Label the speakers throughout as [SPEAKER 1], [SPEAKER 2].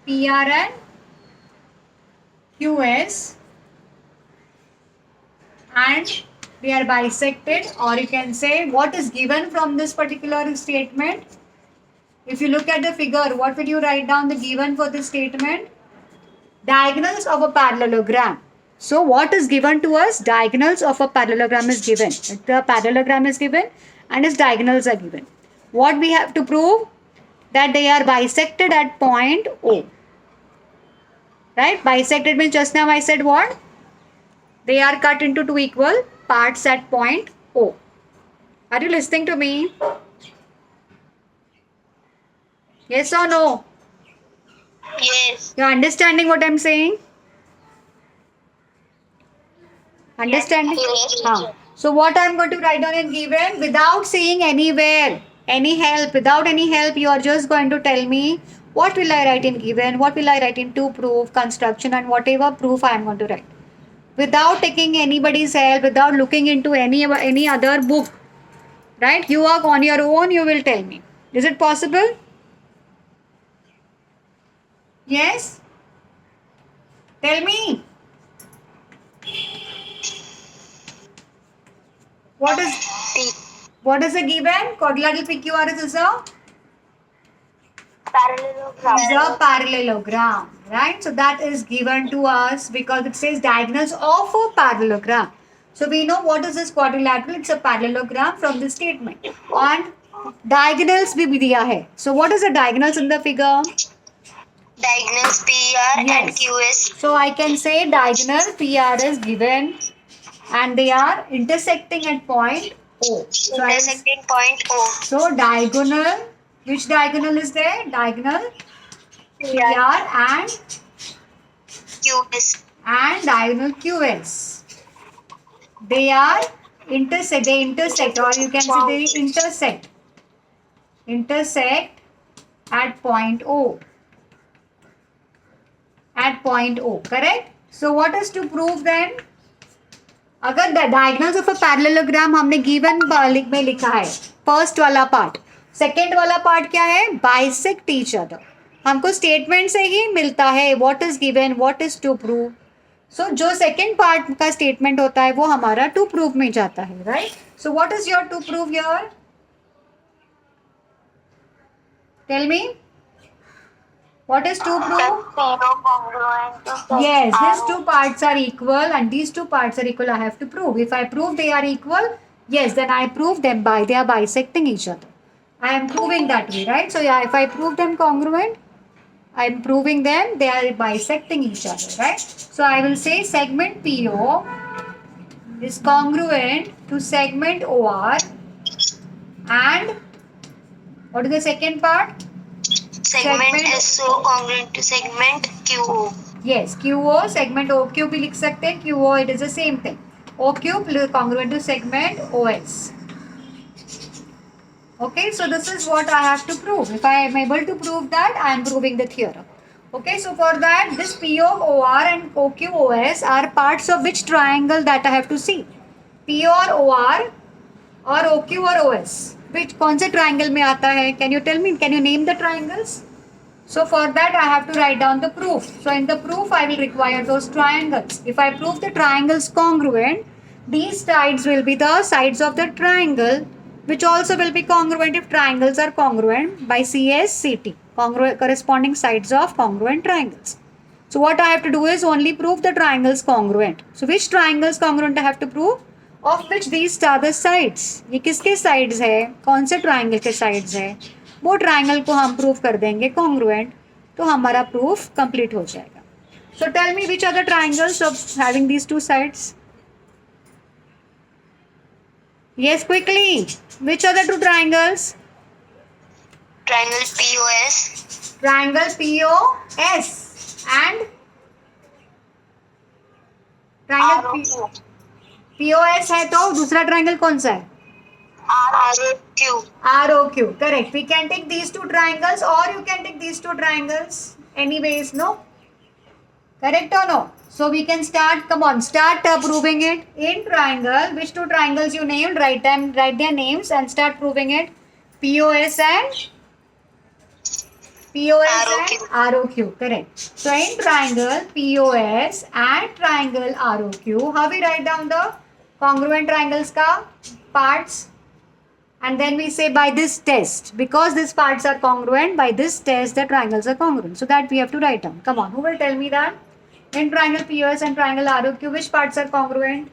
[SPEAKER 1] PR and QS, and they are bisected, or you can say what is given from this particular statement. If you look at the figure, what will you write down the given for this statement? Diagonals of a parallelogram. So what is given to us? Diagonals of a parallelogram is given. The parallelogram is given and its diagonals are given. What we have to prove? That they are bisected at point O. Right? Bisected means just now I said what? They are cut into two equal parts at point O. Are you listening to me? Yes or no?
[SPEAKER 2] Yes.
[SPEAKER 1] You are understanding what I am saying? Understanding?
[SPEAKER 2] Yes.
[SPEAKER 1] So what I am going to write down in given without seeing anywhere, any help, without any help, you are just going to tell me what will I write in given, what will I write in to proof, construction, and whatever proof I am going to write. Without taking anybody's help, without looking into any other book, right? You are on your own, you will tell me. Is it possible? Yes? Tell me. What is a given? Quadrilateral PQRS is a parallelogram, right? So that is given to us because it says diagonals of a parallelogram. So we know what is this quadrilateral? It's a parallelogram from the statement. And diagonals bhi diya hai. So what is the diagonals in the figure?
[SPEAKER 2] Diagonals PR and
[SPEAKER 1] Yes.
[SPEAKER 2] QS.
[SPEAKER 1] So I can say diagonal PR is given and they are intersecting at point O.
[SPEAKER 2] Intersecting point O.
[SPEAKER 1] So diagonal, which diagonal is there? Diagonal PR and
[SPEAKER 2] QS.
[SPEAKER 1] diagonal QS. They are intersect, or you can say they intersect. Intersect at point O. At point O, correct? So what is to prove then? अगर diagonals of a parallelogram हमने given में लिखा है first वाला part, second वाला part क्या है? Bisect each other. हमको स्टेटमेंट से ही मिलता है what is given, what is to prove. So जो सेकेंड पार्ट का स्टेटमेंट होता है वो हमारा टू प्रूव में जाता है, right? So what is your to prove your? Tell me. What is to prove? Yes, these two parts are equal and these two parts are equal. I have to prove. If I prove they are equal, yes, then I prove them by they are bisecting each other. I am proving that way, right? So yeah, if I prove them congruent, I am proving them they are bisecting each other, right? So I will say segment PO is congruent to segment OR, and what is the second part?
[SPEAKER 2] Segment SO congruent to segment QO.
[SPEAKER 1] Yes, QO segment OQ भी लिख सकते हैं. QO it is the same thing. OQ congruent to segment OS. Okay, so this is what I have to prove. If I am able to prove that, I am proving the theorem. Okay, so for that, this PO, OR and OQ, OS are parts of which triangle that I have to see? PO or OR or OQ or OS? Which कौन से triangle में आता है? Can you tell me? Can you name the triangles? So for that I have to write down the proof. So in the proof I will require those triangles. If I prove the triangles congruent, these sides will be the sides of the triangle, which also will be congruent if triangles are congruent by CSCT, corresponding sides of congruent triangles. So what I have to do is only prove the triangles congruent. So which triangles congruent I have to prove? Of which these are the sides. ये किसके sides है? कौन से triangle के sides है? वो triangle को हम प्रूव कर देंगे कॉन्ग्रुएंट, तो हमारा प्रूफ कंप्लीट हो जाएगा. So tell me which are the triangles of having these two sides. Yes, quickly. Which are the two triangles?
[SPEAKER 2] Triangle POS.
[SPEAKER 1] Triangle POS and triangle POS है तो दूसरा ट्राइंगल कौन सा है?
[SPEAKER 2] ROQ.
[SPEAKER 1] ROQ, correct. We can take these two triangles or you can take these two triangles anyways, no? Correct or no? So we can start, come on, start proving it. In triangle, which two triangles you named, write their names and start proving it. POS and POS
[SPEAKER 2] ROQ.
[SPEAKER 1] and ROQ, correct. So in triangle POS and triangle ROQ, how we write down the congruent triangles ka parts? And then we say by this test, because these parts are congruent, by this test the triangles are congruent. So that we have to write down. Come on, who will tell me that? In triangle POS and triangle ROQ, which parts are congruent?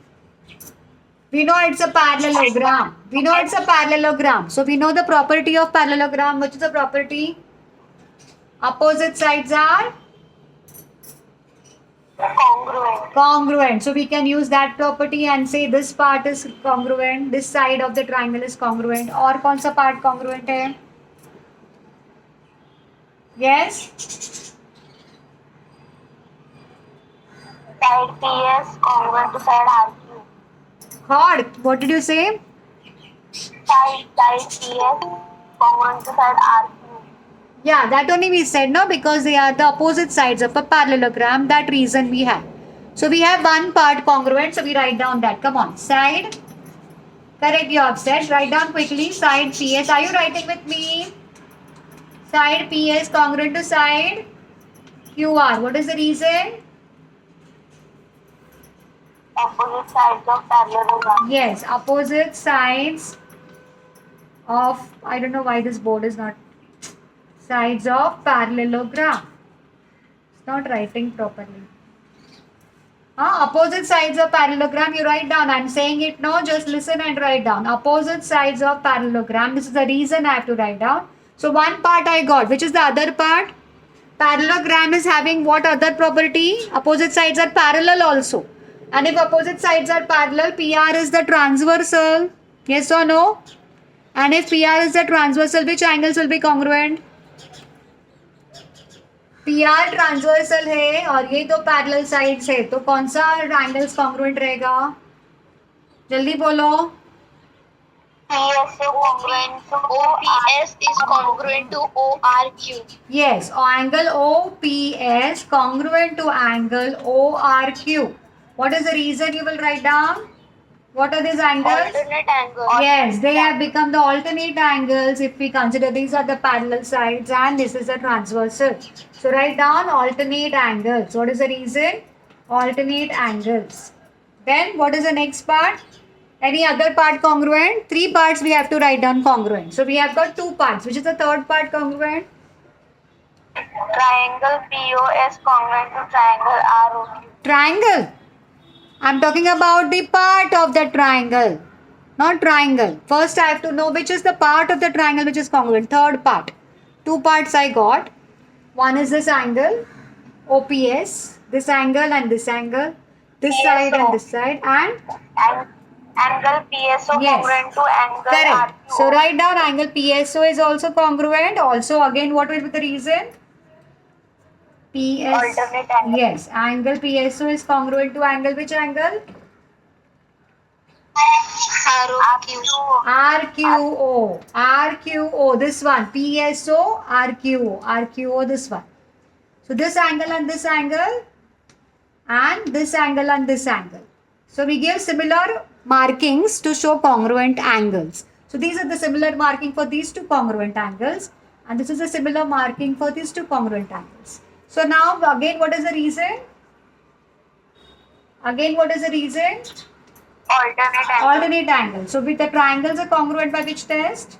[SPEAKER 1] We know it's a parallelogram. We know it's a parallelogram. So we know the property of parallelogram. Which is the property? Opposite sides are
[SPEAKER 2] Congruent.
[SPEAKER 1] congruent. So we can use that property and say this part is congruent, this side of the triangle is congruent. और कौन सा part congruent है? Yes?
[SPEAKER 2] Side PS congruent to side RQ.
[SPEAKER 1] God, what did you say?
[SPEAKER 2] Side PS congruent to side RQ.
[SPEAKER 1] Yeah, that only we said, no, because they are the opposite sides of a parallelogram. That reason we have. So we have one part congruent, so we write down that. Come on, side. Correct, you have said. Write down quickly. Side PS. Are you writing with me? Side PS congruent to side QR. What is the reason?
[SPEAKER 2] Opposite sides of parallelogram.
[SPEAKER 1] Yes, opposite sides of, I don't know why this board is not, sides of parallelogram. It's not writing properly. Opposite sides of parallelogram, you write down. I'm saying it no, just listen and write down. Opposite sides of parallelogram. This is the reason I have to write down. So one part I got. Which is the other part? Parallelogram is having what other property? Opposite sides are parallel also. And if opposite sides are parallel, PR is the transversal. Yes or no? And if PR is the transversal, which angles will be congruent? PR transversal है और ये तो parallel sides है, तो कौन सा angles congruent रहेगा? जल्दी बोलो.
[SPEAKER 2] PS congruent to OPS is congruent to ORQ.
[SPEAKER 1] Yes, angle OPS congruent to angle ORQ. What is the reason you will write down? What are these angles?
[SPEAKER 2] Alternate angle.
[SPEAKER 1] Yes, they have become the alternate angles if we consider these are the parallel sides and this is the transversal. So write down alternate angles. What is the reason? Alternate angles. Then what is the next part? Any other part congruent? 3 parts we have to write down congruent. So we have got 2 parts. Which is the third part congruent?
[SPEAKER 2] Triangle POS congruent to triangle ROQ.
[SPEAKER 1] Triangle. I'm talking about the part of the triangle, not triangle. First I have to know which is the part of the triangle which is congruent. Third part. 2 parts I got. One is this angle, OPS, this angle and this angle, this side and this side, and
[SPEAKER 2] Angle PSO
[SPEAKER 1] Yes.
[SPEAKER 2] congruent to angle
[SPEAKER 1] correct.
[SPEAKER 2] RQ.
[SPEAKER 1] So write down angle PSO is also congruent. Also again what will be the reason? PS.
[SPEAKER 2] Alternate angle.
[SPEAKER 1] Yes, angle PSO is congruent to angle which angle?
[SPEAKER 2] ROQ.
[SPEAKER 1] RQO. RQO. This one. PSO. RQO. RQO. This one. So this angle and this angle. And this angle and this angle. So we give similar markings to show congruent angles. So these are the similar marking for these 2 congruent angles. And this is a similar marking for these 2 congruent angles. So now again what is the reason? Again what is the reason?
[SPEAKER 2] Alternate angle.
[SPEAKER 1] Alternate angle. So with the triangles are congruent by which test?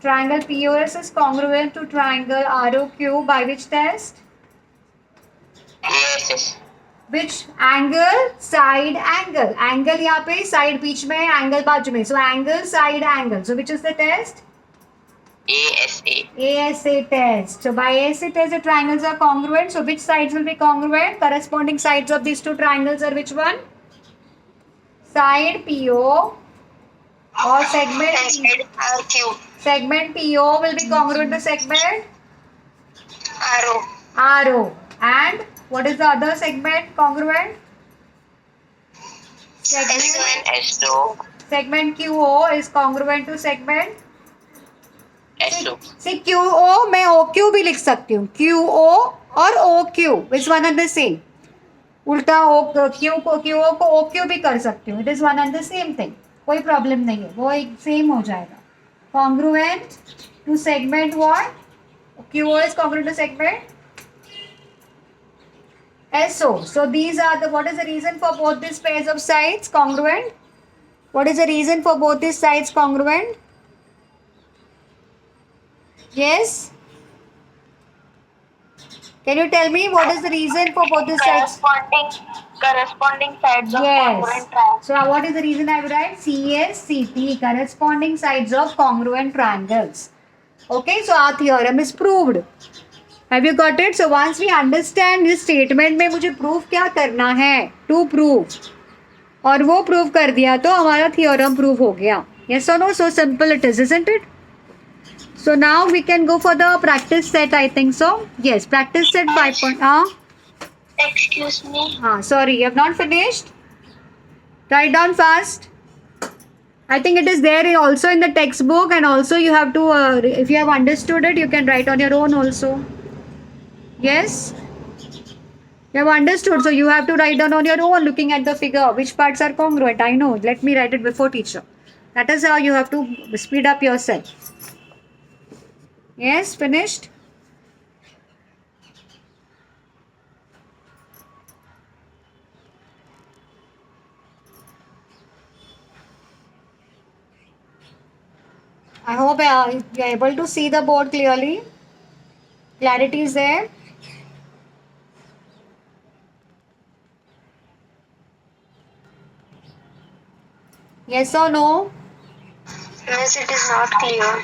[SPEAKER 1] Triangle POS is congruent to triangle ROQ by which test?
[SPEAKER 2] Yes.
[SPEAKER 1] Which angle? Side angle. Angle यहाँ पे side बीच में angle बाजू में. So angle side angle. So which is the test?
[SPEAKER 2] ASA.
[SPEAKER 1] ASA test. So by ASA test the triangles are congruent. So which sides will be congruent? Corresponding sides of these 2 triangles are which one? Side PO or segment
[SPEAKER 2] Side RQ.
[SPEAKER 1] segment PO will be congruent to segment
[SPEAKER 2] RO.
[SPEAKER 1] RO. And what is the other segment congruent? Segment,
[SPEAKER 2] S1 S2.
[SPEAKER 1] segment QO is congruent to segment.
[SPEAKER 2] S2.
[SPEAKER 1] See QO मैं OQ भी लिख सकती हूँ. QO और OQ is one and the same. उल्टा Q को QO को OQ भी कर सकती हूँ. It is one and the same thing. कोई प्रॉब्लम नहीं है, वो एक सेम हो जाएगा. Congruent to segment what? QO is congruent to segment SO. So these are the, what is the reason for both these pairs of sides congruent? What is the reason for both these sides congruent? Yes? Can you tell me what is the reason for both these sides?
[SPEAKER 2] Corresponding sides of
[SPEAKER 1] Yes.
[SPEAKER 2] congruent triangle.
[SPEAKER 1] So what is the reason I would write? CS, CP, corresponding sides of congruent triangles. Okay, so our theorem is proved. Have you got it? So once we understand this statement में मुझे proof क्या करना है? To prove. और वो prove कर दिया तो हमारा theorem prove हो गया. Yes or no? So simple it is, isn't it? So now we can go for the practice set, I think so. Yes, practice set 5.
[SPEAKER 2] Excuse me.
[SPEAKER 1] Sorry, you have not finished? Write down fast. I think it is there also in the textbook, and also you have to, if you have understood it, you can write on your own also. Yes? You have understood, so you have to write down on your own looking at the figure. Which parts are congruent? I know. Let me write it before teacher. That is how you have to speed up yourself. Yes, finished? I hope you are able to see the board clearly. Clarity is there. Yes or no?
[SPEAKER 2] Yes, it is not clear.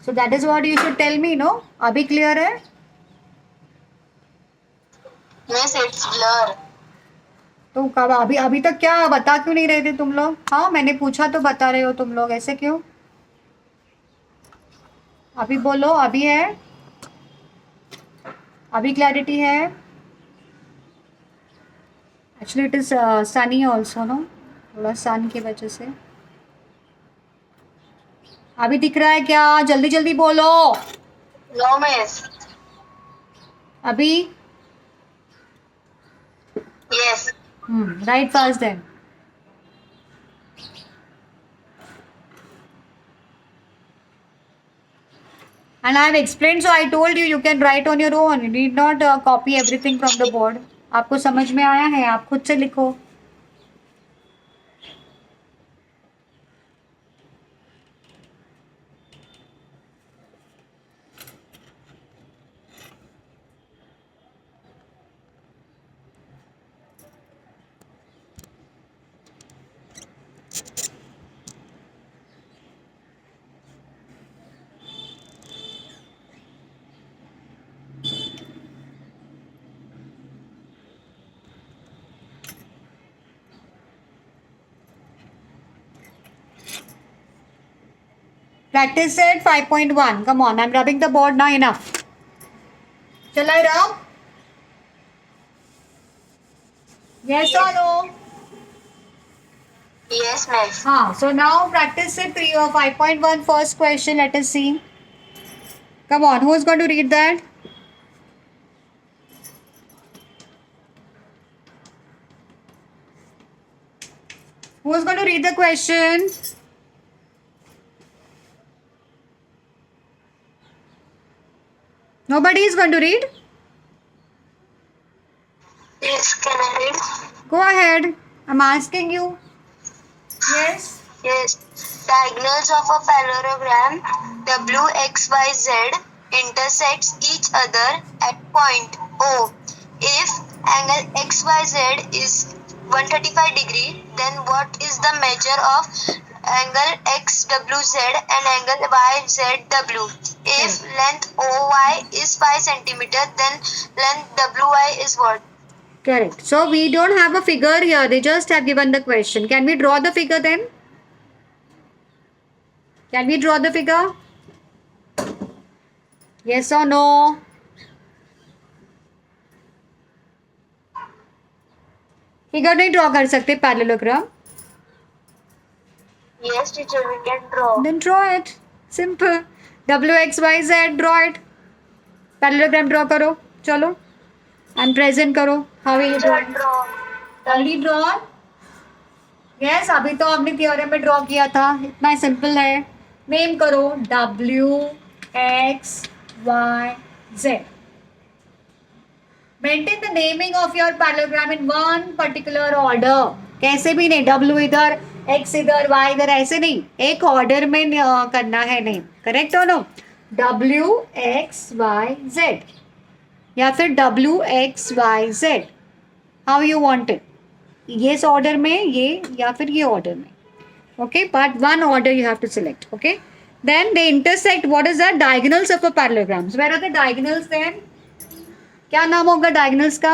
[SPEAKER 1] So that is what you should tell me, no? अभी clear है?
[SPEAKER 2] Yes, it's blur.
[SPEAKER 1] तो कब अभी तक क्या बता क्यों नहीं रहे थे तुम लोग? हाँ, मैंने पूछा तो बता रहे हो तुम लोग, ऐसे क्यों? अभी बोलो, अभी है? अभी क्लैरिटी है? Actually it is sunny also, no? थोड़ा सन की वजह से अभी दिख रहा है क्या? जल्दी जल्दी बोलो.
[SPEAKER 2] No, miss.
[SPEAKER 1] अभी
[SPEAKER 2] Yes.
[SPEAKER 1] Right fast then. And I have explained, so I told you you can write on your own. You need not copy everything from the board. आपको समझ में आया है, आप खुद से लिखो. Practice set 5.1. Come on, I'm rubbing the board now. Enough. Shall I rub? Yes or no?
[SPEAKER 2] Yes, miss.
[SPEAKER 1] So now practice set 5.1 first question. Let us see. Come on, who is going to read that? Who is going to read the question? Nobody is going to read?
[SPEAKER 2] Yes, can I read?
[SPEAKER 1] Go ahead. I'm asking you. Yes?
[SPEAKER 2] Yes. Diagonals of a parallelogram WXYZ intersects each other at point O. If angle XYZ is 135 degree, then what is the measure of angle XWZ and angle YZW? If length OY is 5 centimeter, then length WY is what?
[SPEAKER 1] Correct. So we don't have a figure here. They just have given the question. Can we draw the figure then? Can we draw the figure? Yes or no? Figure नहीं draw कर सकते parallelogram?
[SPEAKER 2] Yes, teacher, we can draw.
[SPEAKER 1] Then draw it. Simple. WXYZ, draw it. Parallelogram draw करो. चलो. And present करो. How will you draw?
[SPEAKER 2] Draw.
[SPEAKER 1] Already drawn? Yes, अभी तो आपने theorem में ड्रॉ किया था. इतना सिंपल है. नेम करो W X Y, Z. Maintain the naming of your parallelogram in one particular order. कैसे भी नहीं, W इधर, X इधर, Y इधर, ऐसे नहीं, एक ऑर्डर में करना है नेम. करेक्ट हो no? W X Y Z या फिर W X Y Z. How you want it? ये इस ऑर्डर में, ये या फिर ये ऑर्डर में. Okay, but one order you have to select. Okay, then they intersect. What is that? Diagonals of a parallelogram. So where are the diagonals then? क्या नाम होगा diagonals का?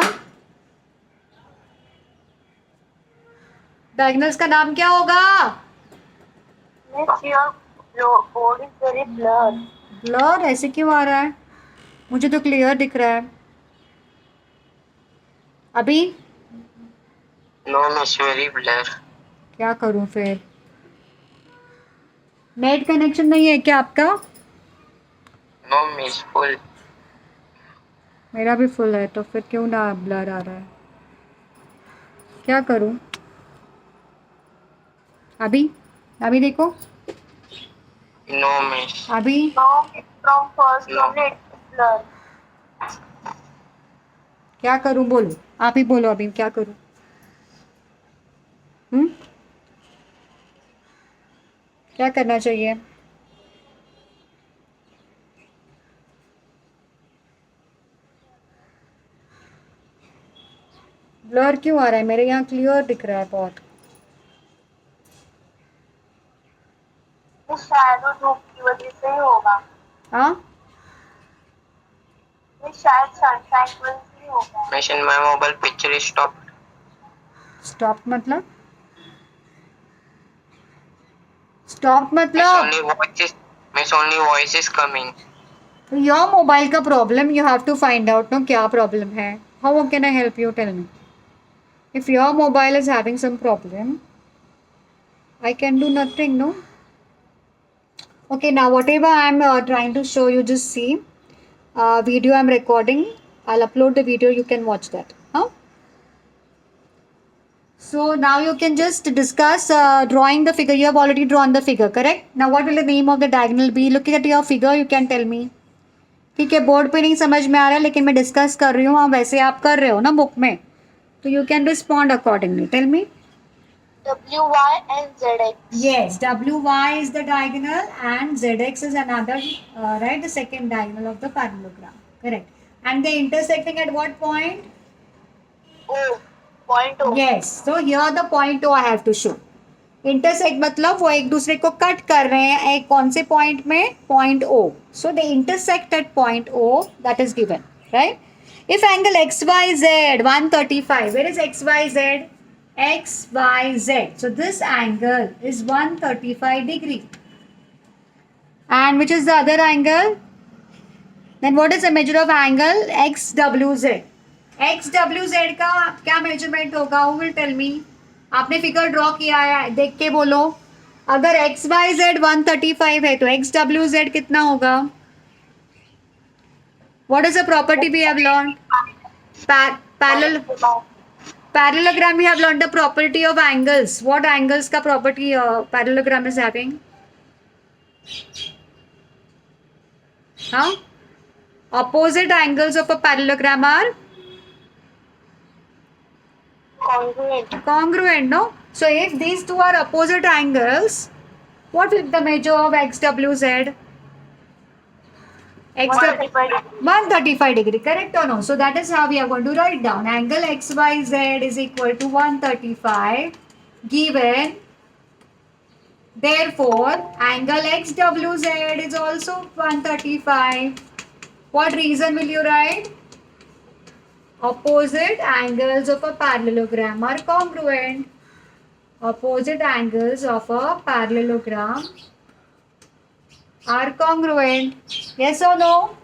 [SPEAKER 1] Diagonals का नाम क्या होगा?
[SPEAKER 2] Miss, your board is very blurred.
[SPEAKER 1] Blur ऐसे क्यों आ रहा है? मुझे तो clear दिख रहा है. अभी
[SPEAKER 2] No, Miss, very blur.
[SPEAKER 1] क्या करूं फिर? नेट कनेक्शन नहीं है क्या आपका?
[SPEAKER 2] No, Miss, full.
[SPEAKER 1] मेरा भी फुल है, तो फिर क्यों ना ब्लर आ रहा है? क्या करूं? अभी देखो.
[SPEAKER 2] No, Miss.
[SPEAKER 1] अभी
[SPEAKER 2] No, from first only it's blur.
[SPEAKER 1] क्या करूं? बोलो, आप ही बोलो. अभी क्या करूं? क्या करना चाहिए? ब्लर क्यों आ रहा है? मेरे यहाँ क्लियर दिख रहा है बहुत.
[SPEAKER 2] शायद वो धूप की वजह से ही होगा.
[SPEAKER 1] हाँ,
[SPEAKER 2] शायद सनशाइन की वजह से ही होगा. Miss, in my mobile picture is stopped.
[SPEAKER 1] Stop मतलब? स्टॉप
[SPEAKER 2] Miss,
[SPEAKER 1] मतलब
[SPEAKER 2] only voice is coming.
[SPEAKER 1] Your mobile का problem. You have to find out no क्या प्रॉब्लम है. How can I help you? Tell me. If your mobile is having some problem, I can do nothing, no? Okay, now whatever I'm trying to show you, just see. Video I'm recording. I'll upload the video. You can watch that. Huh? So now you can just discuss drawing the figure. You have already drawn the figure, correct? Now what will the name of the diagonal be? Looking at your figure, you can tell me. ठीक है, board पे नहीं समझ में आ रहा है, लेकिन मैं डिस्कस कर रही हूँ. हाँ, वैसे आप कर रहे हो ना बुक में, तो you can respond accordingly. Tell me.
[SPEAKER 2] WY and ZX.
[SPEAKER 1] Yes, WY is the diagonal and ZX is another, right, the second diagonal of the parallelogram. Correct. And they intersecting at what point?
[SPEAKER 2] O. Point O.
[SPEAKER 1] Yes. So here the point O I have to show. Intersect मतलब वो एक दूसरे को cut कर रहे हैं एक कौन से पॉइंट में? Point O. So they intersect at point O, that is given, right? If angle XYZ 135, where is XYZ? XYZ. So this angle is 135 degree. And which is the other angle? Then what is the measure of angle? XWZ. XWZ का क्या measurement होगा? Who will tell me? आपने figure draw किया है, देख के बोलो. अगर XYZ 135 है तो XWZ कितना होगा? What is the property we have learned? Parallelogram, we have learned the property of angles. What angles का property parallelogram is having? Huh? Opposite angles of a parallelogram are congruent, no? So if these two are opposite angles, what is the measure of XWZ? 135 degree, correct or no? So that is how we are going to write down. Angle XYZ is equal to 135 given. Therefore, angle XWZ is also 135. What reason will you write? Opposite angles of a parallelogram are congruent. Opposite angles of a parallelogram are congruent. Yes or no?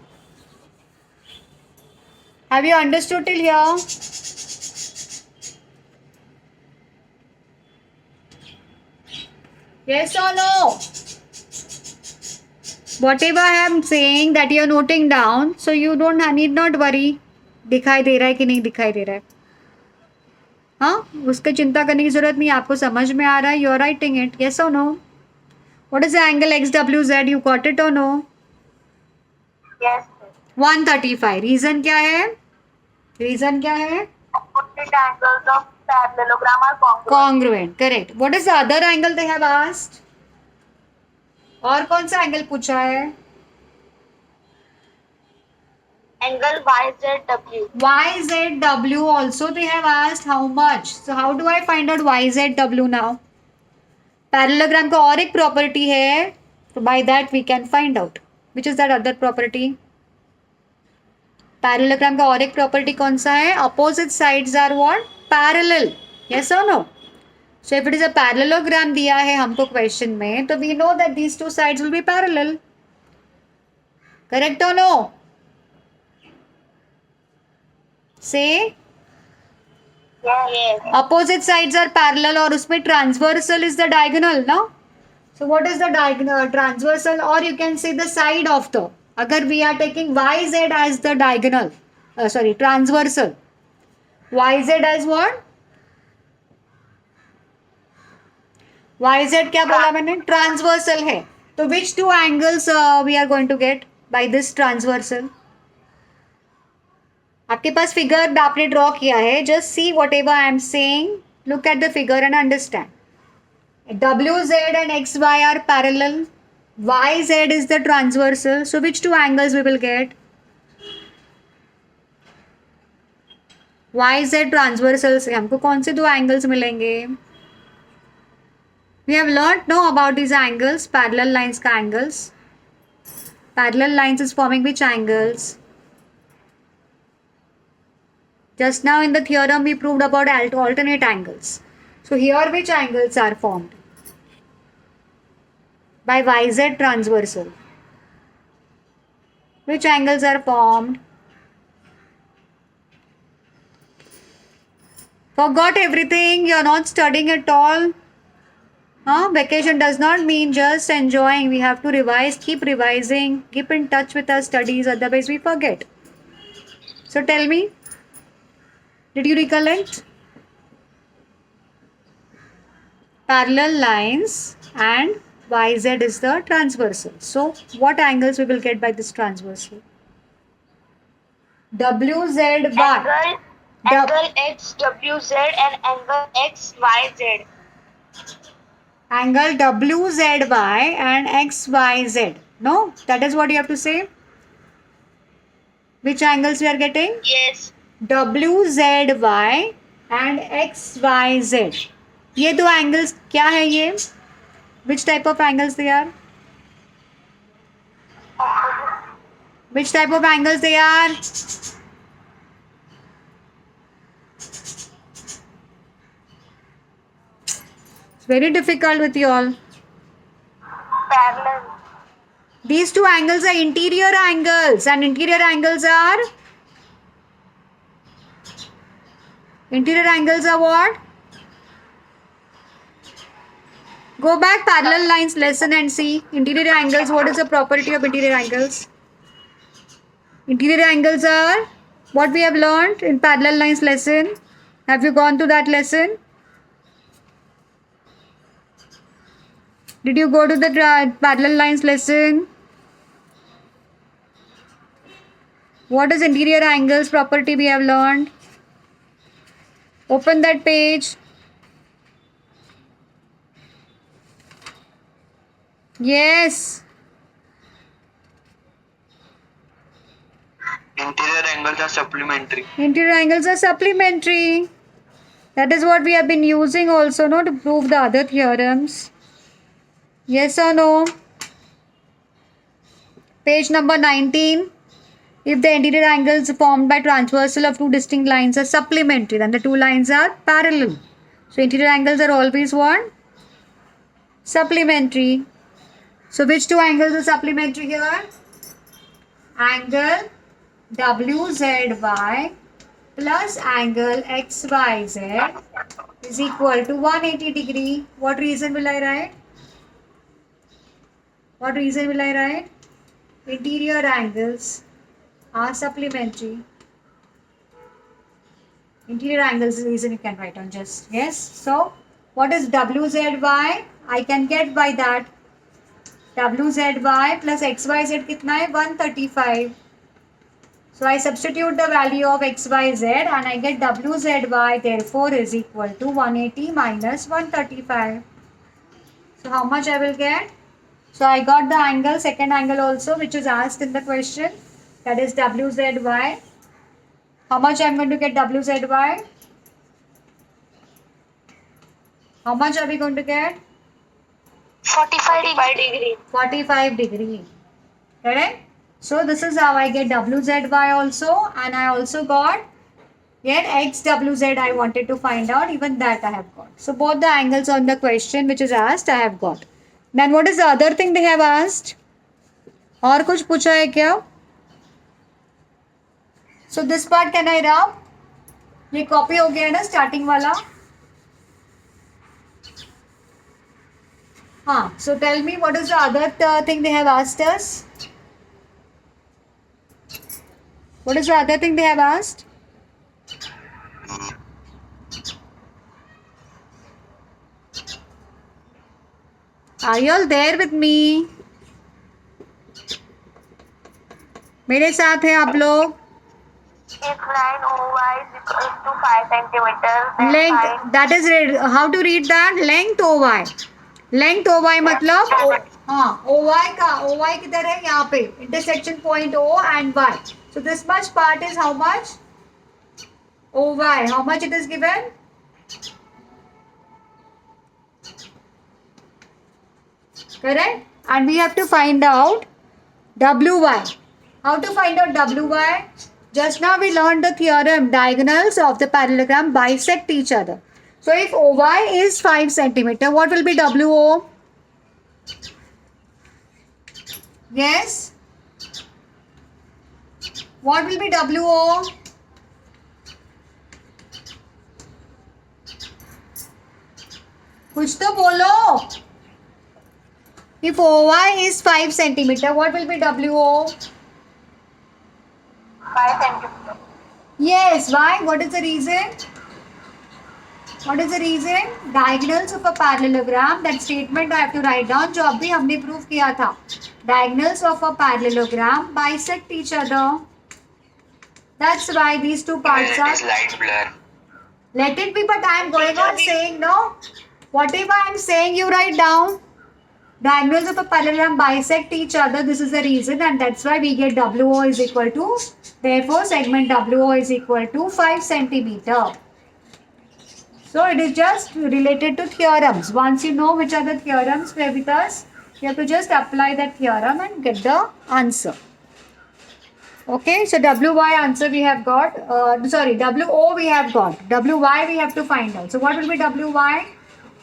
[SPEAKER 1] Have you understood till here? Yes or no? Whatever I am saying that you are noting down, so you need not worry. दिखाई दे रहा है कि नहीं दिखाई दे रहा है? हाँ, उसकी चिंता करने की जरूरत नहीं. आपको समझ में आ रहा है? You are writing it. Yes or no? What is the angle XWZ? You got it or no?
[SPEAKER 2] Yes.
[SPEAKER 1] 135. Reason क्या है? रीजन क्या है?
[SPEAKER 2] Opposite angles of parallelogram are congruent.
[SPEAKER 1] Congruent. Correct. What is the other angle they have asked? और कौन सा angle पूछा है?
[SPEAKER 2] Angle YZW.
[SPEAKER 1] YZW also they have asked how much. So how do I find out YZW now? Parallelogram का और एक property है, so by that we can find out. Which is that other property? Parallelogram का और एक property कौन सा है? Opposite sides are what? Parallel. Yes or no? So if it is a parallelogram दिया है हमको question में, तो we know that these two sides will be parallel. Correct or no? Say.
[SPEAKER 2] Yes.
[SPEAKER 1] Opposite sides are parallel और उसमें transversal is the diagonal, no? So what is the diagonal? Transversal, or you can say the side of the. अगर we are taking YZ as the diagonal, transversal. YZ as what? YZ क्या बोला मैंने? Transversal है. तो which two angles we are going to get by this transversal? आपके पास figure आपने draw किया है. Just see what ever I am saying. Look at the figure and understand. WZ and XY are parallel. YZ is the transversal. So which two angles we will get? YZ transversal से हमको कौन से दो angles मिलेंगे? We have learnt no about these angles. Parallel lines का angles. Parallel lines is forming which angles? Just now in the theorem we proved about alternate angles. So here which angles are formed? By YZ transversal. Which angles are formed? Forgot everything. You are not studying at all. Vacation does not mean just enjoying. We have to revise. Keep revising. Keep in touch with our studies. Otherwise we forget. So tell me. Did you recollect? Parallel lines and YZ is the transversal. So what angles we will get by this transversal? WZY.
[SPEAKER 2] Angle XWZ and angle XYZ.
[SPEAKER 1] Angle WZY and XYZ. No? That is what you have to say. Which angles we are getting?
[SPEAKER 2] Yes.
[SPEAKER 1] WZY and XYZ. ये दो angles क्या है ये? Which type of angles they are? Which type of angles they are? It's very difficult with you all.
[SPEAKER 2] Parallel.
[SPEAKER 1] These two angles are interior angles, and interior angles are what? Go back parallel lines lesson and see interior angles. What is the property of interior angles? Interior angles are what we have learned in parallel lines lesson. Have you gone to that lesson? Did you go to the parallel lines lesson? What is interior angles property we have learned? Open that page. Yes.
[SPEAKER 3] Interior angles are supplementary.
[SPEAKER 1] Interior angles are supplementary. That is what we have been using also, no, to prove the other theorems. Yes or no? Page number 19. If the interior angles formed by transversal of two distinct lines are supplementary, then the two lines are parallel. So interior angles are always what? Supplementary. So which two angles are supplementary here? Angle WZY plus angle XYZ is equal to 180 degree. What reason will I write? What reason will I write? Interior angles are supplementary. Interior angles is the reason you can write on just. Yes. So what is WZY? I can get by that. WZY plus XYZ कितना है? 135. So I substitute the value of x, y, z and I get WZY therefore is equal to 180 minus 135. So how much I will get? So I got the angle, second angle also, which is asked in the question. That is WZY. How much I am going to get WZY? How much are we going to get?
[SPEAKER 2] 45 degree.
[SPEAKER 1] 45 degree. Correct? So this is how I get WZY also, and I also got yet XWZ I wanted to find out, even that I have got. So both the angles on the question which is asked I have got. Then what is the other thing they have asked? और कुछ पूछा है क्या? So this part can I rub? ये copy हो गया है ना starting वाला? हाँ. So tell me what is the other thing they have asked us? What is the other thing they have asked? Are you all there with me? मेरे साथ हैं आप लोग?
[SPEAKER 2] If line OY is equal to 5 centimeters, then
[SPEAKER 1] Length,
[SPEAKER 2] find
[SPEAKER 1] that is how to read that? Length OY. Length OY मतलब हाँ OY का OY किधर है? यहाँ पे intersection point O and Y. So this much part is how much? OY. How much it is given? Correct? And we have to find out WY. How to find out WY? Just now we learned the theorem, diagonals of the parallelogram bisect each other. So if OY is 5 centimeter, what will be WO? Yes? What will be WO? कुछ तो बोलो. If OY is 5 centimeter, what will be WO?
[SPEAKER 2] 5 centimeters.
[SPEAKER 1] Yes, why? What is the reason? What is the reason? Diagonals of a parallelogram, that statement I have to write down, जो अभी हमने prove किया था. Diagonals of a parallelogram bisect each other. That's why these two parts are.
[SPEAKER 3] light blur.
[SPEAKER 1] Let it be, but I am going on saying no. Whatever I am saying, you write down. Diagonals of a parallelogram bisect each other. This is the reason, and that's why we get WO is equal to. Therefore, segment WO is equal to 5 centimeter. So it is just related to theorems. Once you know which are the theorems with us, you have to just apply that theorem and get the answer. Okay, so WY answer we have got. WO we have got. WY we have to find out. So what will be WY?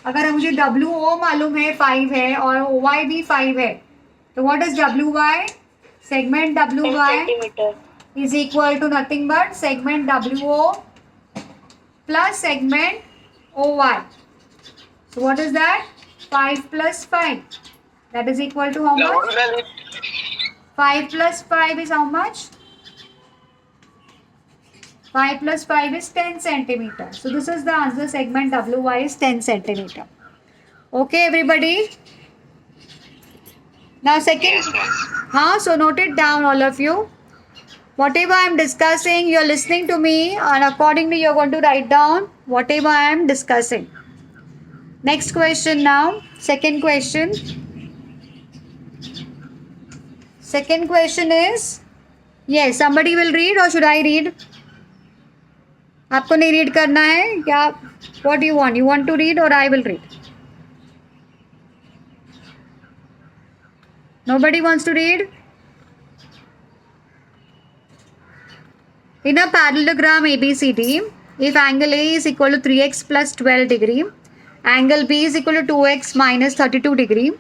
[SPEAKER 1] अगर मुझे WO मालूम है 5 है और OY भी 5 है, तो what is WY? Segment
[SPEAKER 2] 10
[SPEAKER 1] WY
[SPEAKER 2] centimeters.
[SPEAKER 1] is equal to nothing but segment WO plus segment OY. So what is that? 5 plus 5. That is equal to how much? 5 plus 5 is how much? 5 plus 5 is 10 centimeter. So this is the answer. Segment WY is 10 centimeter. Okay, everybody. Now second. So note it down, all of you. Whatever I am discussing, you are listening to me, and accordingly you are going to write down whatever I am discussing. Next question now. Second question. Second question is, yes, somebody will read or should I read? आपको नहीं read करना है क्या? What do you want? You want to read or I will read? Nobody wants to read? In a parallelogram ABCD, if angle A is equal to 3x plus 12 degree, angle B is equal to 2x minus 32 degree,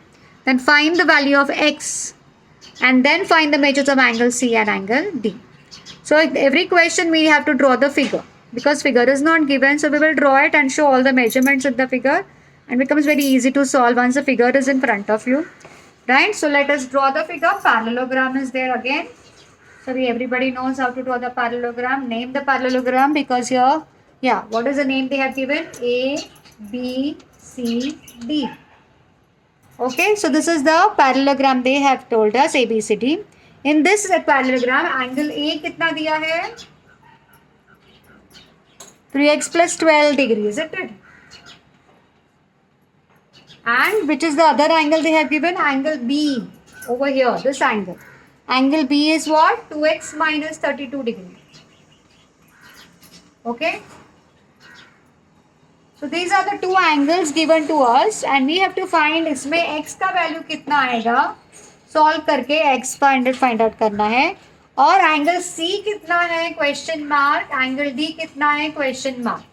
[SPEAKER 1] then find the value of x and then find the measures of angle C and angle D. So every question we have to draw the figure, because figure is not given, so we will draw it and show all the measurements in the figure, and becomes very easy to solve once the figure is in front of you, right? So let us draw the figure. Parallelogram is there again. So everybody knows how to draw the parallelogram. Name the parallelogram, because here, what is the name they have given? A, B, C, D. Okay, so this is the parallelogram they have told us, ABCD. In this parallelogram, angle A कितना दिया है? 3x plus 12 degrees, isn't it? And which is the other angle they have given? Angle B over here, this angle. Angle B is what? 2x minus 32 degrees. Okay. So these are the two angles given to us and we have to find इसमें x का value कितना आएगा solve करके x find out करना है और angle C कितना है क्वेश्चन मार्क एंगल D कितना है question mark.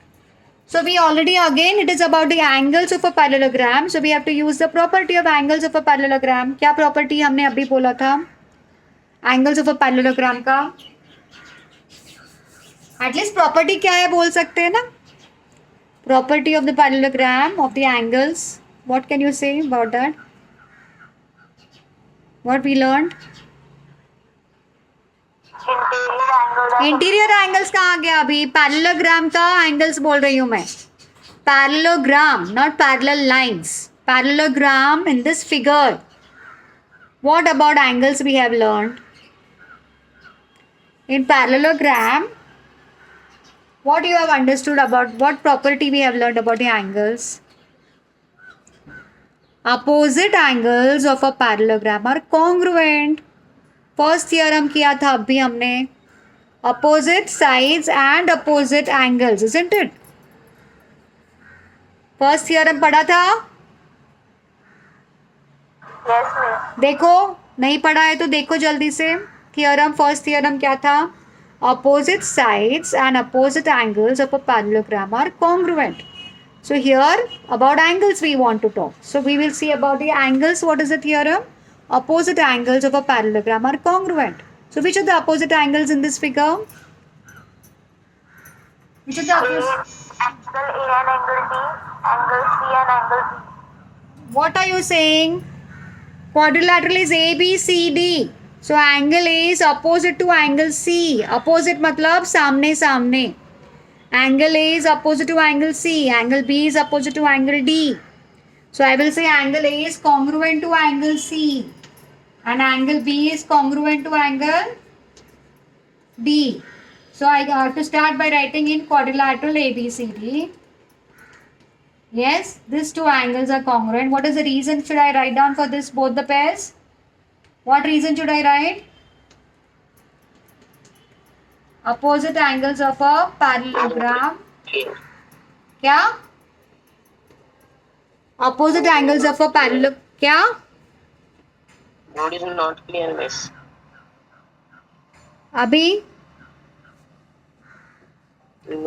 [SPEAKER 1] So we already again it is about the angles of a parallelogram. So we have to use the property of angles of a parallelogram. क्या property हमने अभी बोला था angles of a parallelogram का? At least property क्या है बोल सकते हैं ना? Property of the parallelogram of the angles. What can you say about that? What we learned? Interior angles कहाँ गया अभी? पैरेललोग्राम का एंगल्स बोल रही हूँ मैं. Parallelogram not parallel lines. Parallelogram in this figure. What about angles we have learned? In parallelogram, what you have understood about what property we have learned about the angles? Opposite angles of a parallelogram are congruent. First theorem किया था अभी हमने. Opposite sides and opposite angles, isn't it? First theorem पढ़ा था. देखो नहीं पढ़ा है तो देखो जल्दी से. थियरम फर्स्ट थियरम क्या था? Opposite sides and opposite angles of a parallelogram are congruent. So here about angles we want to talk. So we will see about the angles. What is the theorem? Opposite angles of a parallelogram are congruent. So which are the opposite angles in this figure? Which are the opposite?
[SPEAKER 2] Angle A and angle B, angle C and angle B.
[SPEAKER 1] What are you saying? Quadrilateral is ABCD. So angle A is opposite to angle C. Opposite मतलब सामने सामने. Angle A is opposite to angle C. Angle B is opposite to angle D. So I will say angle A is congruent to angle C. And angle B is congruent to angle D. So I have to start by writing in quadrilateral ABCD. Yes, these two angles are congruent. What is the reason should I write down for this both the pairs? What reason should I write? Opposite angles of a parallelogram. क्या? Opposite angles of a parallelogram. क्या?
[SPEAKER 4] Note is not clear, miss.
[SPEAKER 1] अभी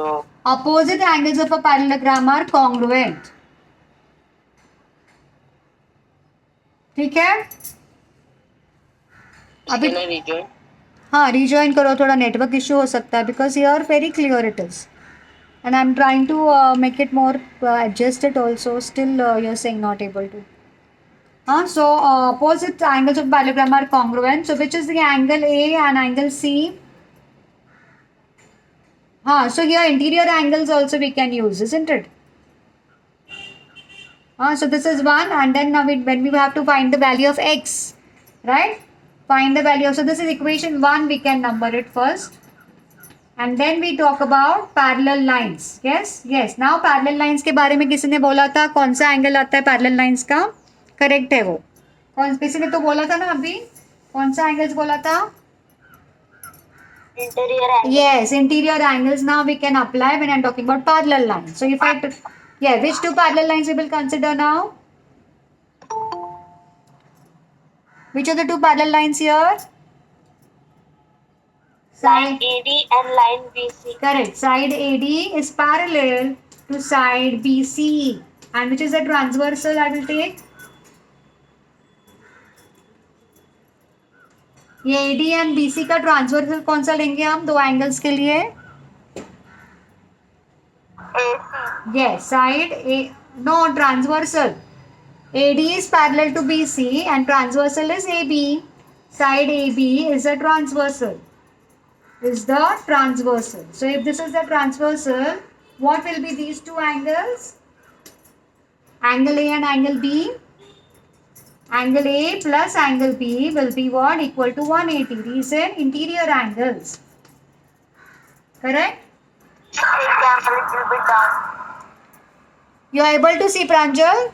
[SPEAKER 4] No.
[SPEAKER 1] opposite angles of a parallelogram are congruent. ठीक है? अभी
[SPEAKER 4] Can I rejoin?
[SPEAKER 1] हाँ rejoin करो. थोड़ा network issue हो सकता है because you're very clear it is and I am trying to make it more adjusted also. Still you're saying not able to. So opposite angles of parallelogram are congruent. So which is the angle A and angle C? So here interior angles also we can use, isn't it? So this is one and then now when we have to find the value of x, right? Find the value. So this is equation 1. We can number it first. And then we talk about parallel lines. Yes, yes. Now parallel lines के बारे में किसी ने बोला था कौन सा angle आता है parallel lines का? करेक्ट है वो. कौन किसी ने तो बोला था ना अभी? कौन सा एंगल्स बोला था?
[SPEAKER 2] Interior angle.
[SPEAKER 1] Yes, interior angles. Now we can apply when I'm talking about parallel lines. So if I which two parallel lines we will consider now? Which are the two parallel lines here?
[SPEAKER 2] Line AD and line BC.
[SPEAKER 1] Correct. Side AD is parallel to side BC. And which is the transversal I will take? ये AD and BC का transversal कौन सा लेंगे हम दो angles के लिए?
[SPEAKER 2] AC.
[SPEAKER 1] Yes, side A. No, transversal. AD is parallel to BC and transversal is AB. Side AB is a transversal. Is the transversal. So if this is the transversal, what will be these two angles? Angle A and angle B. Angle A plus angle B will be what? Equal to 180. These are interior angles. Correct?
[SPEAKER 2] Example, it will be done.
[SPEAKER 1] You are able to see, Pranjal?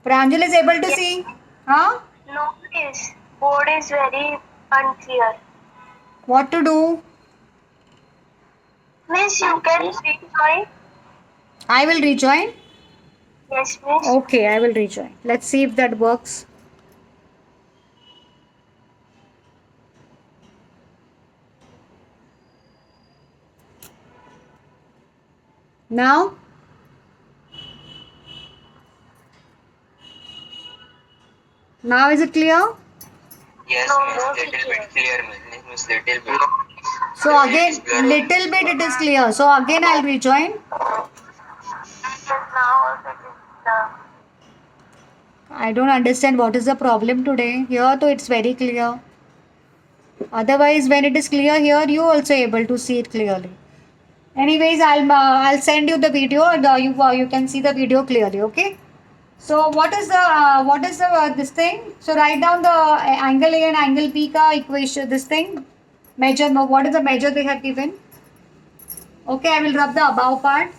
[SPEAKER 1] Pranjal is able to see? Huh?
[SPEAKER 2] No, please. Board is very unclear.
[SPEAKER 1] What to do?
[SPEAKER 2] Miss, you can rejoin.
[SPEAKER 1] I will rejoin.
[SPEAKER 2] Yes, miss.
[SPEAKER 1] Okay, I will rejoin. Let's see if that works. Now? Now is it clear?
[SPEAKER 3] Yes,
[SPEAKER 2] No,
[SPEAKER 3] miss,
[SPEAKER 2] no,
[SPEAKER 3] little bit clear, miss, little bit.
[SPEAKER 1] So again, little bit it is clear. So again I'll rejoin.
[SPEAKER 2] Now also it is done.
[SPEAKER 1] I don't understand what is the problem today. Here though it's very clear. Otherwise when it is clear here, you also able to see it clearly. Anyways, I'll send you the video and you can see the video clearly. Okay. So what is the this thing? So write down the angle A and angle B ka equation. This thing measure. What is the measure they have given? Okay, I will rub the above part.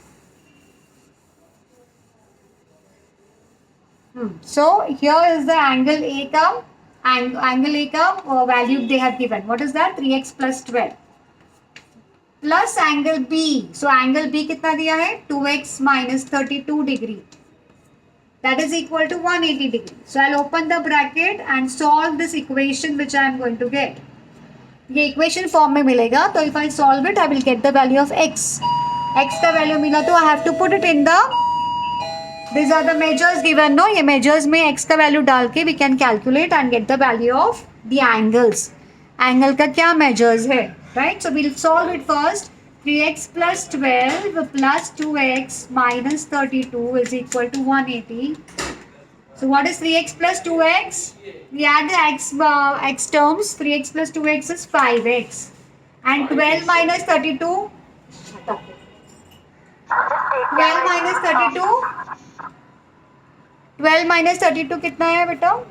[SPEAKER 1] So here is the angle A ka angle A ka value they have given. What is that? 3x plus 12 plus angle B. So angle B कितना दिया है? 2x minus 32 degree. That is equal to 180 degree. So I'll open the bracket and solve this equation which I am going to get. ये equation form में मिलेगा. तो if I solve it, I will get the value of x. X का value मिला तो I have to put it in the. These are the measures given. No, ये measures में x का value डाल के we can calculate and get the value of the angles. Angle का क्या measures है? Right? So we'll solve it first. 3x plus 12 plus 2x minus 32 is equal to 180. So what is 3x plus 2x? We add the x terms. 3x plus 2x is 5x. And 12 minus 32? 12 minus 32? 12 minus 32 कितना है बेटा?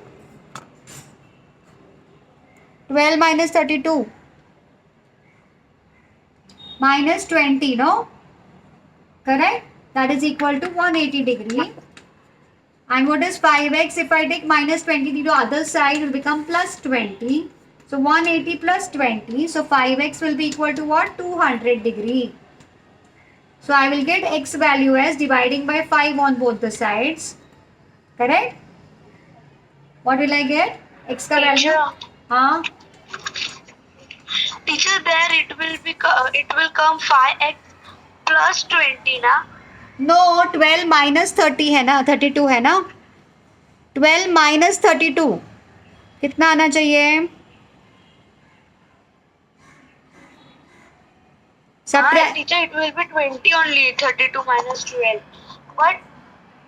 [SPEAKER 1] 12 minus 32. Minus 20, no? Correct? That is equal to 180 degree. And what is 5x? If I take minus 20 to the other side, it will become plus 20. So 180 plus 20. So 5x will be equal to what? 200 degree. So I will get x value as dividing by 5 on both the sides. Correct? What will I get? X ka value? Huh?
[SPEAKER 2] Teacher, there it will come 5x plus 20 ना?
[SPEAKER 1] No, 12 minus 30 है ना, 32 है ना. 12 minus 32 कितना आना चाहिए?
[SPEAKER 2] Teacher, it will be 20 only, 32 minus 12. But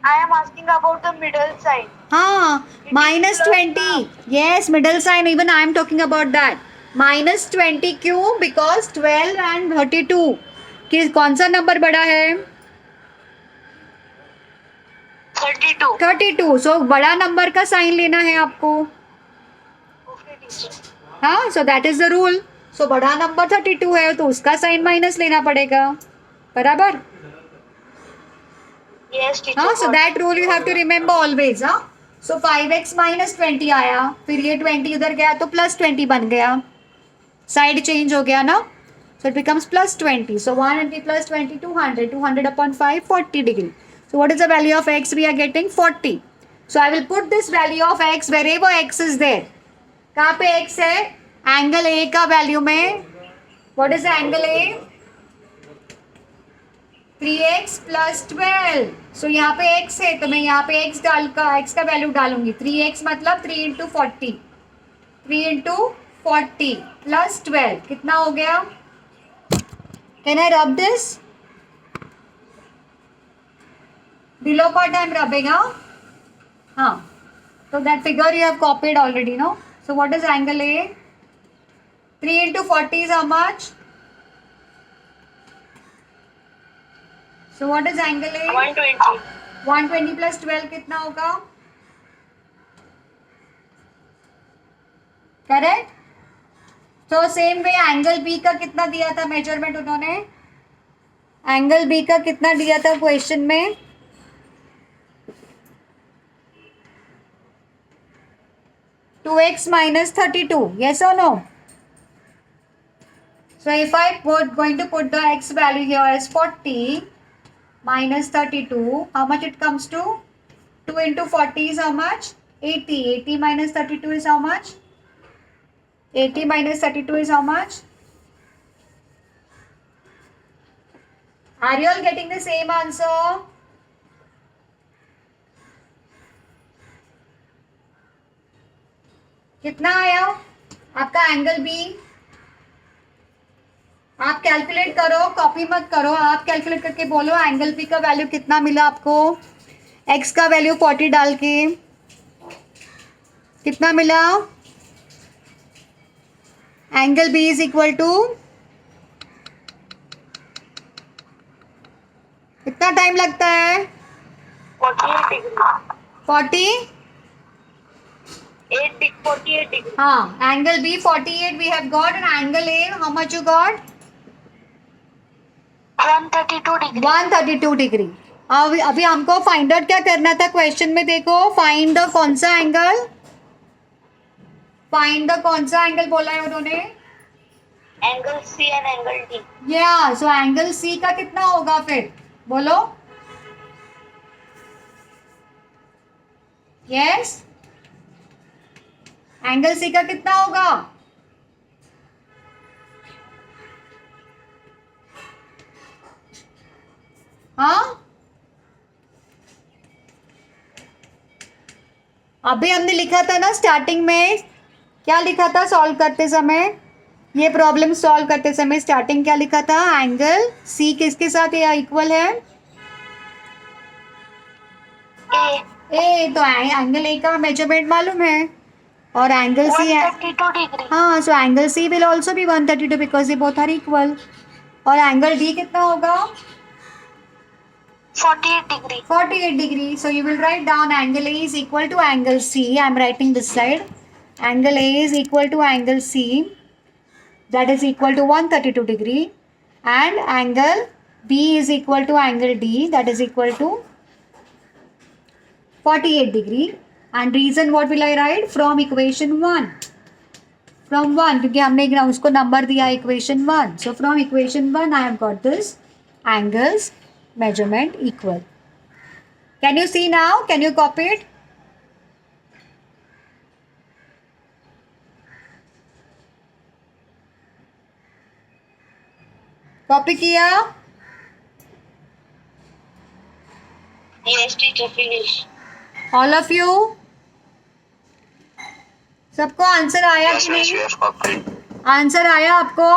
[SPEAKER 2] I am asking about the middle sign.
[SPEAKER 1] हाँ, minus 20. Yes, middle sign. Even I am talking about that. Minus 20 क्यों? Because 12 and 32. कौन सा नंबर बड़ा है?
[SPEAKER 2] 32.
[SPEAKER 1] 32. So बड़ा नंबर का साइन लेना है आपको.
[SPEAKER 2] Okay, teacher.
[SPEAKER 1] हाँ, so that is the rule. So बड़ा नंबर 32 है तो उसका साइन माइनस लेना पड़ेगा. बराबर?
[SPEAKER 2] Yes, teacher.
[SPEAKER 1] हाँ, so that rule you have to remember always. हाँ. So 5x minus 20 आया, फिर ये 20 उधर गया तो plus 20 बन गया. Side change हो गया ना. So it becomes plus 20. So 180 plus 20, 200. 200 upon 5, 40 degree. So what is the value of x we are getting? 40. So I will put this value of x wherever x is there. कहाँ पे x है? Angle A का value में. What is the angle A? 3x plus 12. So यहाँ पे x है तो मैं यहाँ पे x का वैल्यू डालूंगी. 3x मतलब 3 into 40. 3 into 40 plus 12 कितना हो गया? Can I rub this? Below part I am rubbing, huh? हाँ. So that figure you have copied already, no? So what is angle A? 3 into 40 is how much? So what is angle A?
[SPEAKER 2] 120.
[SPEAKER 1] 120 plus 12 कितना होगा? Correct. तो same way angle B का कितना दिया था measurement उन्होंने? Angle B का कितना दिया था क्वेश्चन में? 2x minus 32. Yes or no? So if I going to put the x value here as 40 minus 32, how much it comes to? 2 into 40 is how much? 80. 80 minus 32 is how much? 80 minus 32 is how much? Are you all getting the same answer? कितना आया आपका angle B? आप calculate करो, copy मत करो, आप calculate करके बोलो एंगल बी का वैल्यू कितना मिला आपको. एक्स का वैल्यू 40 डाल के कितना मिला? Angle B is equal to कितना टाइम लगता है?
[SPEAKER 4] 48 degree. 48 degree.
[SPEAKER 1] हाँ, angle B 48 we have got and angle A how much you got?
[SPEAKER 2] 132 degree.
[SPEAKER 1] 132 degree. अभी हमको फाइंड आउट क्या करना था क्वेश्चन में? देखो फाइंड द कौन सा एंगल, फाइंड द कौन सा एंगल बोला है उन्होंने?
[SPEAKER 4] Angle C and angle D.
[SPEAKER 1] या सो एंगल सी का कितना होगा फिर बोलो? यस, एंगल सी का कितना होगा? हाँ, अभी हमने लिखा था ना स्टार्टिंग में, क्या लिखा था सॉल्व करते समय? ये प्रॉब्लम सॉल्व करते समय स्टार्टिंग क्या लिखा था? एंगल सी किसके साथ ये इक्वल है? ए. तो एंगल ए का मेजरमेंट मालूम है और एंगल सी है.
[SPEAKER 2] 132 degree.
[SPEAKER 1] हाँ, so angle C will also be 132 because ये बोथ आर इक्वल. और एंगल डी कितना होगा?
[SPEAKER 2] 48 degree.
[SPEAKER 1] 48 degree. So you will write down angle A is equal to angle C. I am writing this side. Angle A is equal to angle C. That is equal to 132 degree. And angle B is equal to angle D. That is equal to 48 degree. And reason what will I write? From equation 1. From 1 क्योंकि हमने उसको number दिया equation 1. So from equation 1 I have got this angles measurement equal. Can you see now? Can you copy it? Copy किया?
[SPEAKER 4] Yes, teacher, finish.
[SPEAKER 1] All of you? सबको answer आया
[SPEAKER 3] Yes,
[SPEAKER 1] कि
[SPEAKER 3] miss,
[SPEAKER 1] नहीं?
[SPEAKER 3] we have copied.
[SPEAKER 1] Answer आया आपको?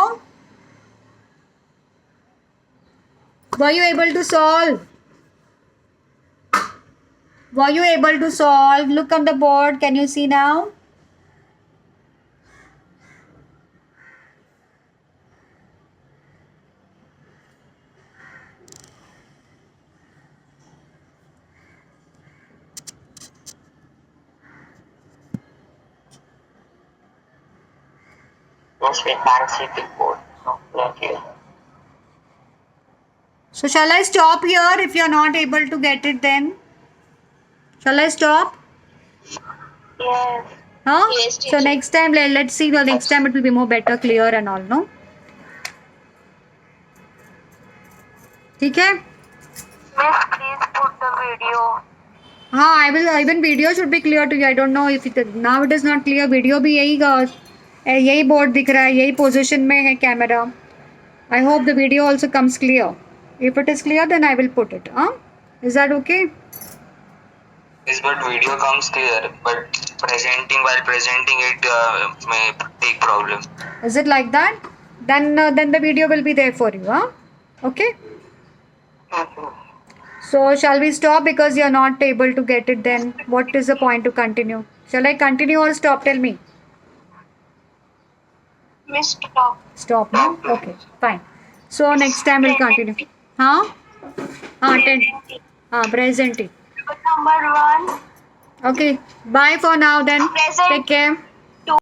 [SPEAKER 1] Were you able to solve? Were you able to solve? Look on the board. Can you see now?
[SPEAKER 4] Yes, we can't see the board. No, not here.
[SPEAKER 1] So shall I stop here if you are not able to get it then? Shall I stop?
[SPEAKER 2] Yes.
[SPEAKER 1] Huh?
[SPEAKER 4] Yes,
[SPEAKER 1] So
[SPEAKER 4] teacher.
[SPEAKER 1] next time let's see. The next time it will be more better, clear and all. No? ठीक है?
[SPEAKER 2] Miss, please put the video.
[SPEAKER 1] हाँ, I will. Even video should be clear to you. I don't know if it now it is not clear. Video भी यही board दिख रहा है, यही position में है camera. I hope the video also comes clear. If it is clear, then I will put it. Is that okay?
[SPEAKER 3] Yes, but video comes clear, but while presenting it may take problem.
[SPEAKER 1] Is it like that? Then the video will be there for you. Okay. So shall we stop because you are not able to get it? Then what is the point to continue? Shall I continue or stop? Tell me.
[SPEAKER 2] Miss, stop.
[SPEAKER 1] Stop. No? Okay. Fine. So next time we'll continue. हाँ 10. हाँ present it.
[SPEAKER 2] number 1.
[SPEAKER 1] Okay. Bye for now then.
[SPEAKER 2] Present.
[SPEAKER 1] Take care.